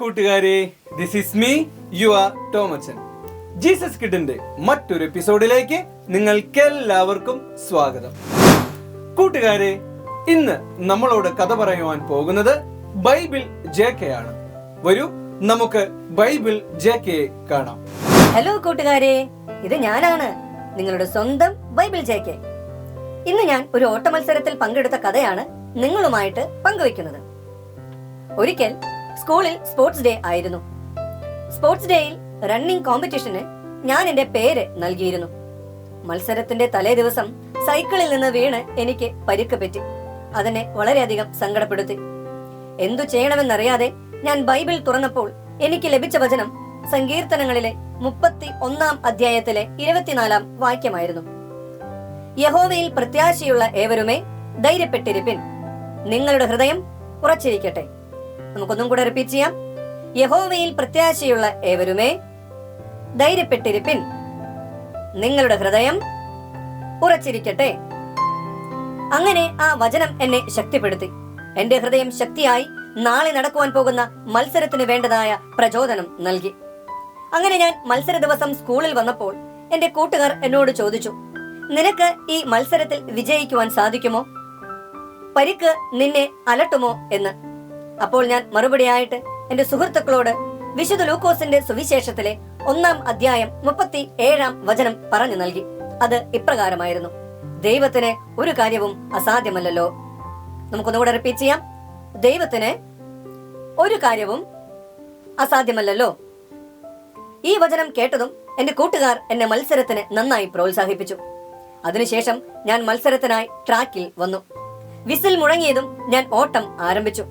കൂട്ടുകാരെ, this is me your Tomachan. Jesus കിഡിന്റെ മറ്റൊരു എപ്പിസോഡിലേക്ക് നിങ്ങൾക്കെല്ലാവർക്കും സ്വാഗതം. കൂട്ടുകാരെ, ഇന്ന് നമ്മളോട് കഥ പറയുവാൻ പോകുന്നത് ബൈബിൾ JK ആണ്. വരൂ, നമുക്ക് ബൈബിൾ JK കാണാം. ഹലോ കൂട്ടുകാരെ, ഇത് ഞാനാണ്, നിങ്ങളുടെ സ്വന്തം ബൈബിൾ JK. ഇന്ന് ഞാൻ ഒരു ഓട്ട മത്സരത്തിൽ പങ്കെടുത്ത കഥയാണ് നിങ്ങളുമായിട്ട് പങ്കുവെക്കുന്നത്. ഒരിക്കൽ സ്കൂളിൽ സ്പോർട്സ് ഡേ ആയിരുന്നു. സ്പോർട്സ് ഡേയിൽ റണ്ണിംഗ് കോമ്പറ്റീഷന് ഞാൻ എന്റെ പേര് നൽകിയിരുന്നു. മത്സരത്തിന്റെ തലേ ദിവസം സൈക്കിളിൽ നിന്ന് വീണ് എനിക്ക് പരിക്ക് പറ്റി. അതെന്നെ വളരെയധികം സങ്കടപ്പെടുത്തി. എന്തു ചെയ്യണമെന്നറിയാതെ ഞാൻ ബൈബിൾ തുറന്നപ്പോൾ എനിക്ക് ലഭിച്ച വചനം സങ്കീർത്തനങ്ങളിലെ 31 അധ്യായത്തിലെ 24 വാക്യമായിരുന്നു. യഹോവയിൽ പ്രത്യാശയുള്ള ഏവരുമേ ധൈര്യപ്പെട്ടിരിപ്പിൻ, നിങ്ങളുടെ ഹൃദയം ഉറച്ചിരിക്കട്ടെ. നമുക്കൊന്നും കൂടെ റിപ്പീറ്റ് ചെയ്യാം. യഹോവയിൽ പ്രത്യാശയുള്ള ഏവരുമേ ധൈര്യപ്പെട്ടിരിപ്പിൻ, നിങ്ങളുടെ ഹൃദയം ഉറച്ചിരിക്കട്ടെ. അങ്ങനെ ആ വചനം എന്നെ ശക്തിപ്പെടുത്തി. എന്റെ ഹൃദയം ശക്തിയായി നാളെ നടക്കുവാൻ പോകുന്ന മത്സരത്തിന് വേണ്ടതായ പ്രചോദനം നൽകി. അങ്ങനെ ഞാൻ മത്സര ദിവസം സ്കൂളിൽ വന്നപ്പോൾ എന്റെ കൂട്ടുകാർ എന്നോട് ചോദിച്ചു, നിനക്ക് ഈ മത്സരത്തിൽ വിജയിക്കുവാൻ സാധിക്കുമോ? പരിക്ക് നിന്നെ അലട്ടുമോ എന്ന്. അപ്പോൾ ഞാൻ മറുപടിയായിട്ട് എന്റെ സുഹൃത്തുക്കളോട് വിശുദ്ധ ലൂക്കോസിന്റെ സുവിശേഷത്തിലെ 1 അധ്യായം 37 വചനം പറഞ്ഞു നൽകി. അത് ഇപ്രകാരമായിരുന്നു: ദൈവത്തിന് ഒരു കാര്യവും അസാധ്യമല്ലല്ലോ. നമുക്കൊന്നുകൂടെ റിപ്പീറ്റ് ചെയ്യാം. ദൈവത്തിന് ഒരു കാര്യവും അസാധ്യമല്ലല്ലോ. ഈ വചനം കേട്ടതും എന്റെ കൂട്ടുകാർ എന്നെ മത്സരത്തിന് നന്നായി പ്രോത്സാഹിപ്പിച്ചു. അതിനുശേഷം ഞാൻ മത്സരത്തിനായി ട്രാക്കിൽ വന്നു. വിസിൽ മുഴങ്ങിയതും ഞാൻ ഓട്ടം ആരംഭിച്ചു.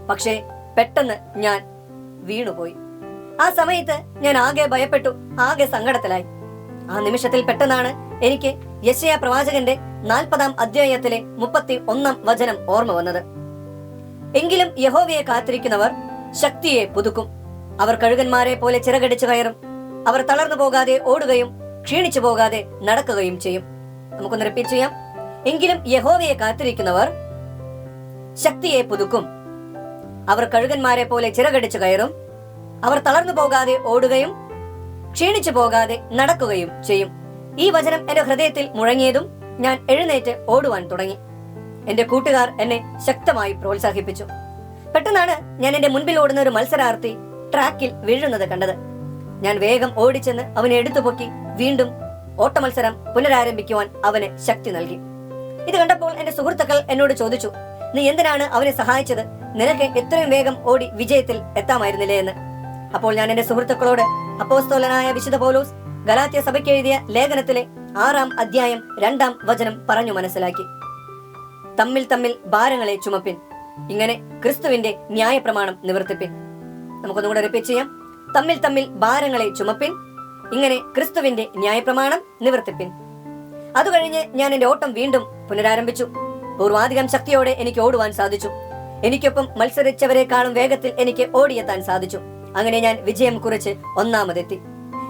പക്ഷേ പെട്ടെന്ന് ഞാൻ വീണുപോയി. ആ സമയത്ത് ഞാൻ ആകെ ഭയപ്പെട്ടു, ആകെ സങ്കടത്തിലായി. ആ നിമിഷത്തിൽ പെട്ടെന്നാണ് എനിക്ക് യെശയ്യാ പ്രവാചകന്റെ 40 അധ്യായത്തിലെ 31 വചനം ഓർമ്മ വന്നത്. എങ്കിലും യഹോവയെ കാത്തിരിക്കുന്നവർ ശക്തിയെ പുതുക്കും, അവർ കഴുകന്മാരെ പോലെ ചിറകടിച്ചു കയറും, അവർ തളർന്നു പോകാതെ ഓടുകയും ക്ഷീണിച്ചു പോകാതെ നടക്കുകയും ചെയ്യും. നമുക്കൊന്ന് റിപ്പീറ്റ് ചെയ്യാം. എങ്കിലും യഹോവയെ കാത്തിരിക്കുന്നവർ ശക്തിയെ പുതുക്കും, അവർ കഴുകന്മാരെ പോലെ ചിറകടിച്ചു കയറും, അവർ തളർന്നു പോകാതെ ഓടുകയും ക്ഷീണിച്ചു പോകാതെ നടക്കുകയും ചെയ്യും. ഈ വചനം എന്റെ ഹൃദയത്തിൽ മുഴങ്ങിയതും ഞാൻ എഴുന്നേറ്റ് ഓടുവാൻ തുടങ്ങി. എന്റെ കൂട്ടുകാർ എന്നെ ശക്തമായി പ്രോത്സാഹിപ്പിച്ചു. പെട്ടെന്നാണ് ഞാൻ എന്റെ മുൻപിൽ ഓടുന്ന ഒരു മത്സരാർത്ഥി ട്രാക്കിൽ വീഴുന്നത് കണ്ടത്. ഞാൻ വേഗം ഓടിച്ചെന്ന് അവനെ എടുത്തുപൊക്കി വീണ്ടും ഓട്ടമത്സരം പുനരാരംഭിക്കുവാൻ അവന് ശക്തി നൽകി. ഇത് കണ്ടപ്പോൾ എന്റെ സുഹൃത്തുക്കൾ എന്നോട് ചോദിച്ചു, നീ എന്തിനാണ് അവനെ സഹായിച്ചത്? നിനക്ക് എത്രയും വേഗം ഓടി വിജയത്തിൽ എത്താമായിരുന്നില്ലേ എന്ന്. അപ്പോൾ ഞാൻ എന്റെ സുഹൃത്തുക്കളോട് അപ്പോസ്തലനായ വിശുദ്ധ പൗലോസ് ഗലാത്യ സഭയ്ക്ക് എഴുതിയ ലേഖനത്തിലെ 6 അധ്യായം 2 വചനം പറഞ്ഞു മനസ്സിലാക്കി. തമ്മിൽ തമ്മിൽ ഭാരങ്ങളെ ചുമപ്പിൻ, ഇങ്ങനെ ക്രിസ്തുവിന്റെ ന്യായപ്രമാണം നിവർത്തിപ്പിൻ. നമുക്കൊന്നുകൂടെ റിപ്പീറ്റ് ചെയ്യാം. തമ്മിൽ തമ്മിൽ ഭാരങ്ങളെ ചുമപ്പിൻ, ഇങ്ങനെ ക്രിസ്തുവിന്റെ ന്യായപ്രമാണം നിവർത്തിപ്പിൻ. അത് കഴിഞ്ഞ് ഞാൻ എന്റെ ഓട്ടം വീണ്ടും പുനരാരംഭിച്ചു. പൂർവാധികം ശക്തിയോടെ എനിക്ക് ഓടുവാൻ സാധിച്ചു. എനിക്കൊപ്പം മത്സരിച്ചവരെക്കാളും വേഗത്തിൽ എനിക്ക് ഓടിയെത്താൻ സാധിച്ചു. അങ്ങനെ ഞാൻ വിജയം കുറിച്ച് ഒന്നാമതെത്തി.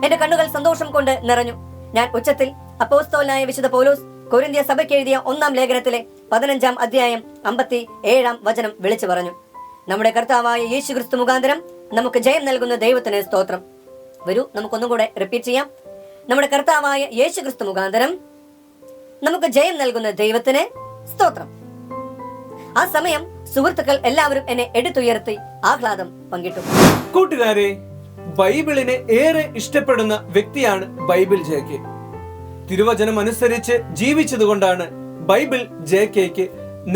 എന്റെ കണ്ണുകൾ സന്തോഷം കൊണ്ട് നിറഞ്ഞു. ഞാൻ ഉച്ചത്തിൽ അപ്പോസ്തലനായ വിശുദ്ധ പൗലോസ് കൊരിന്ത്യ സഭയ്ക്ക് എഴുതിയ 1 ലേഖനത്തിലെ 15 അധ്യായം 57 വചനം വിളിച്ചു പറഞ്ഞു: നമ്മുടെ കർത്താവായ യേശുക്രിസ്തു മുഖാന്തരം നമുക്ക് ജയം നൽകുന്ന ദൈവത്തിന് സ്തോത്രം. വരൂ, നമുക്കൊന്നും കൂടെ റിപ്പീറ്റ് ചെയ്യാം. നമ്മുടെ കർത്താവായ യേശുക്രിസ്തു മുഖാന്തരം നമുക്ക് ജയം നൽകുന്ന ദൈവത്തിന് സ്തോത്രം. ആ സമയം സുഹൃത്തുക്കൾ എല്ലാവരും എന്നെ എടുത്തുയർത്തി ആഹ്ലാദം പങ്കിട്ടു. കൂട്ടുകാരെ, ബൈബിളിനെ ഏറെ ഇഷ്ടപ്പെടുന്ന വ്യക്തിയാണ് ബൈബിൾ JK. തിരുവചനം അനുസരിച്ച് ജീവിച്ചതുകൊണ്ടാണ് ബൈബിൾ JKക്ക്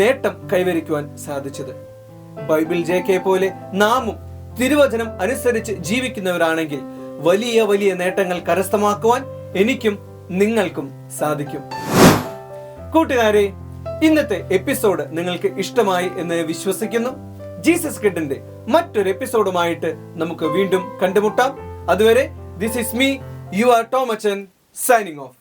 നേട്ടം കൈവരിക്കുവാൻ സാധിച്ചത്. ബൈബിൾ JK പോലെ നാമും തിരുവചനം അനുസരിച്ച് ജീവിക്കുന്നവരാണെങ്കിൽ വലിയ വലിയ നേട്ടങ്ങൾ കരസ്ഥമാക്കുവാൻ എനിക്കും നിങ്ങൾക്കും സാധിക്കും. കൂട്ടുകാരെ, ഇന്നത്തെ എപ്പിസോഡ് നിങ്ങൾക്ക് ഇഷ്ടമായി എന്ന് വിശ്വസിക്കുന്നു. ജീസസ് കിഡിന്റെ മറ്റൊരു എപ്പിസോഡുമായിട്ട് നമുക്ക് വീണ്ടും കണ്ടുമുട്ടാം. അതുവരെ this is me your Tomachan signing of.